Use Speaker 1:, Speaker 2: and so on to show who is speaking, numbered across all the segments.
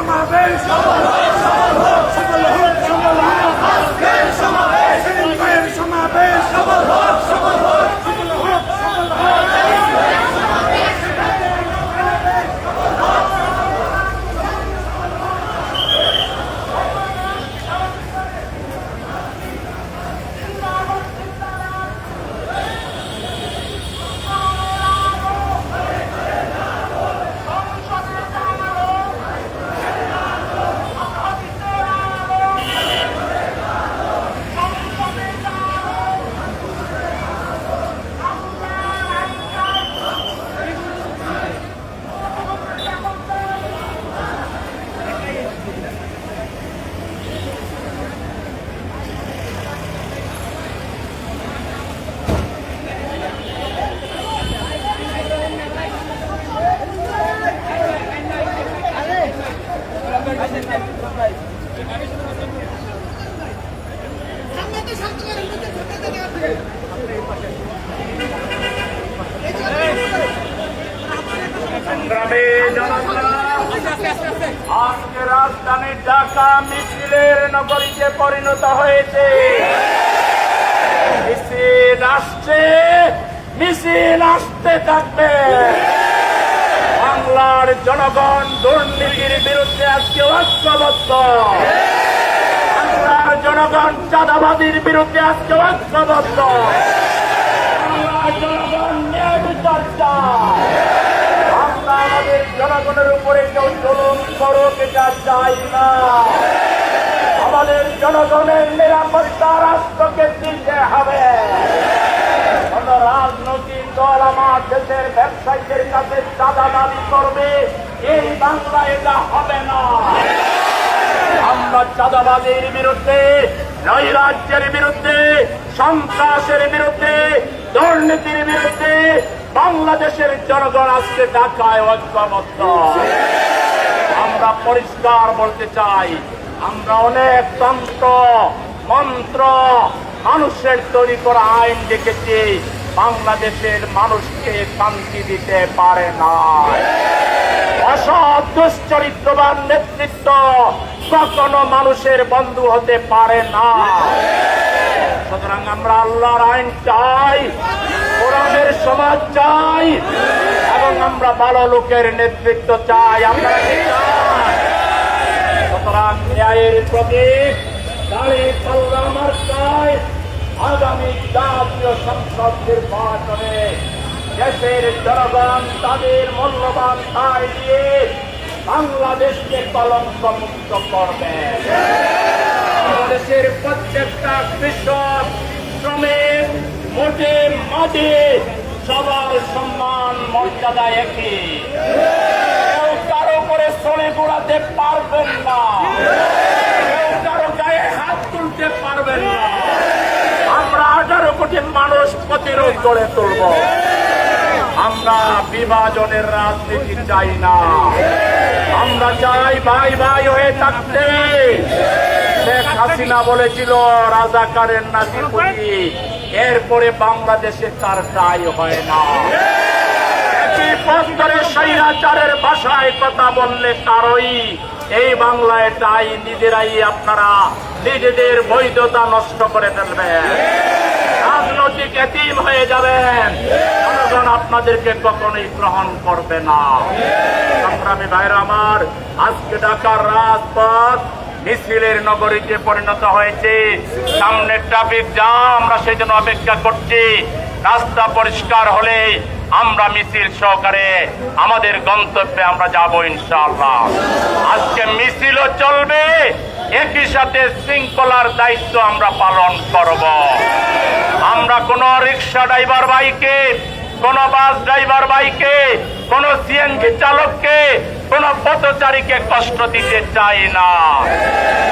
Speaker 1: সমাবেশ সফল হোক আজকের সমাবেশ সমাবেশ সফল হোক সফল হোক আজকে রাজধানী ঢাকা মিছিলের নগরীতে পরিণত হয়েছে। মিছিল আসছে, মিছিল আসতে থাকবে। বাংলার জনগণ দুর্নীতির বিরুদ্ধে আজকে ঐক্যবদ্ধ। বাংলার জনগণ চাঁদাবাদীর বিরুদ্ধে আজকে ঐক্যবদ্ধ। বাংলার জনগণ ন্যায় বিচার চায়। আমরা আমাদের জনগণের উপরে কেউ জুলুম করুক এটা চাই না। আমাদের জনগণের নিরাপত্তা রাষ্ট্রকে দিতে হবে। কোন রাজনৈতিক দল আমার দেশের ব্যবসায়ীদের কাছে চাঁদা দাবি করবে, এই বাংলা এটা হবে না। আমরা চাঁদাবাজির বিরুদ্ধে, নৈরাজ্যের বিরুদ্ধে, সন্ত্রাসের বিরুদ্ধে, দুর্নীতির বিরুদ্ধে বাংলাদেশের জনগণ আজকে ঢাকায় ঐক্যবদ্ধ। আমরা পরিষ্কার বলতে চাই, আমরা অনেক তন্ত্র মন্ত্র মানুষের তৈরি করা আইন দেখেছি, বাংলাদেশের মানুষকে শান্তি দিতে পারে না। অসৎ দুশ্চরিত্রবান নেতৃত্ব কখনো মানুষের বন্ধু হতে পারে না। সুতরাং আমরা আল্লাহর আইন চাই, কোরআনের সমাজ চাই, এবং আমরা ভালো লোকের নেতৃত্ব চাই। আমরা সুতরাং ন্যায়ের প্রতীক দাঁড়িয়ে পাল্লা মার্কায় আগামী জাতীয় সংসদ নির্বাচনে দেশের জনগণ তাদের মূল্যবান রায় দিয়ে বাংলাদেশকে কলঙ্ক মুক্ত করবে। বাংলাদেশের প্রত্যেকটা কৃষক, শ্রমিক, মোটে মাঝে সবার সম্মান মর্যাদা একই। কেউ কারো করে চলে ঘোরাতে পারবেন না, কেউ কারো গায়ে হাত তুলতে পারবেন না। আমরা 18 কোটি মানুষ প্রতিরোধ গড়ে তুলব। আমরা বিভাজনের রাজনীতি চাই না। আমরা চাই ভাই ভাই হয়ে থাকতে। শেখ হাসিনা বলেছিল রাজাকারের নাতিপুতি, এরপরে বাংলাদেশে তার দায় হয় না। একই পথ ধরে স্বৈরাচারের ভাষায় কথা বললে তারই এই বাংলায় তাই নিজেরাই আপনারা নিজেদের বৈধতা নষ্ট করে ফেলবেন, রাজনৈতিক এতিম হয়ে যাবেন। জনগণ আপনাদেরকে কখনোই গ্রহণ করবে না। সংগ্রামী ভাইরা আমার, আজকে ঢাকার রাজপথ মিছিলের নগরীতে পরিণত হয়েছে। সামনে ট্রাফিক জ্যাম, আমরা সেই জন্য অপেক্ষা করছি। রাস্তা পরিষ্কার হলে আমরা মিছিল সহকারে আমাদের গন্তব্যে আমরা যাব ইনশাআল্লাহ। আজকে মিছিলও চলবে, একই সাথে শৃঙ্খলার দায়িত্ব আমরা পালন করব। আমরা কোন রিক্সা ড্রাইভার ভাইকে, কোন বাস ড্রাইভার ভাইকে, কোন সিএনজি চালককে, কোন পথচারীকে কষ্ট দিতে চাই না।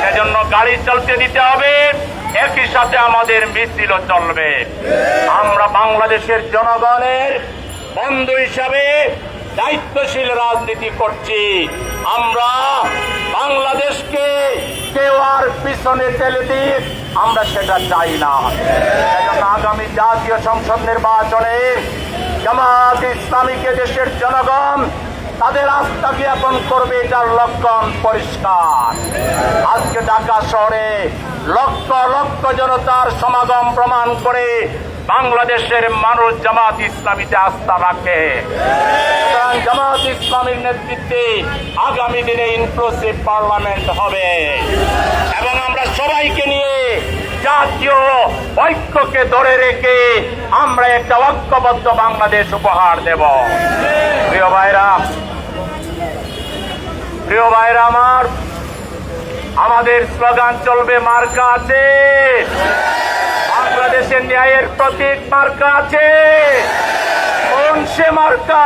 Speaker 1: সেজন্য গাড়ি চলতে দিতে হবে, একই সাথে আমাদের মিছিলও চলবে। আমরা বাংলাদেশের জনগণের বন্ধু হিসাবে দায়িত্বশীল রাজনীতি করছি। আমরা বাংলাদেশকে কেউ আর পিছনে ঠেলে দিক, আমরা সেটা চাই না। সেজন্য আগামী জাতীয় সংসদ নির্বাচনে জামাত ইসলামীকে দেশের জনগণ তাদের আস্থা জ্ঞাপন করবে, এটার লক্ষণ পরিষ্কার। আজকে ঢাকা শহরে লক্ষ লক্ষ জনতার সমাগম প্রমাণ করে বাংলাদেশের মানুষ জামাত ইসলামীতে আস্থা রাখে। সুতরাং জামাত ইসলামীর নেতৃত্বে আগামী দিনে ইনক্লুসিভ পার্লামেন্ট হবে এবং আমরা সবাইকে নিয়ে জাতীয় ঐক্যকে ধরে রেখে আমরা একটা ঐক্যবদ্ধ বাংলাদেশ উপহার দেব। প্রিয় ভাইরা আমার, আমাদের স্লোগান চলবে মার্কা আছে, বাংলাদেশের ন্যায়ের প্রতীক মার্কা আছে। কোন সে মার্কা?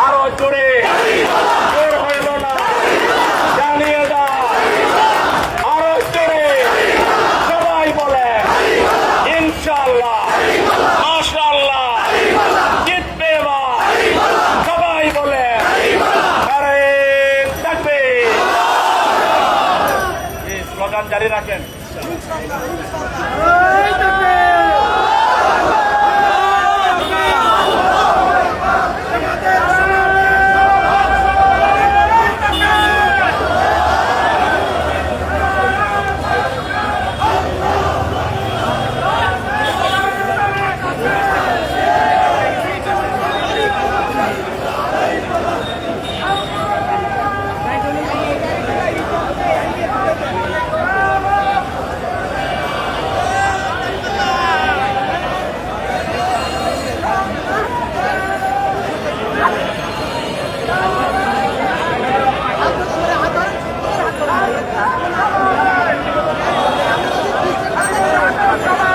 Speaker 1: আরো জোরে, জোর হইল না, জানিয়ে দাও আরো জোরে, সবাই বলে ইনশাআল্লাহ, মাশাআল্লাহ, জিতবে এবার, সবাই বলে আরে থাকবে। এই স্লোগান জারি রাখেন।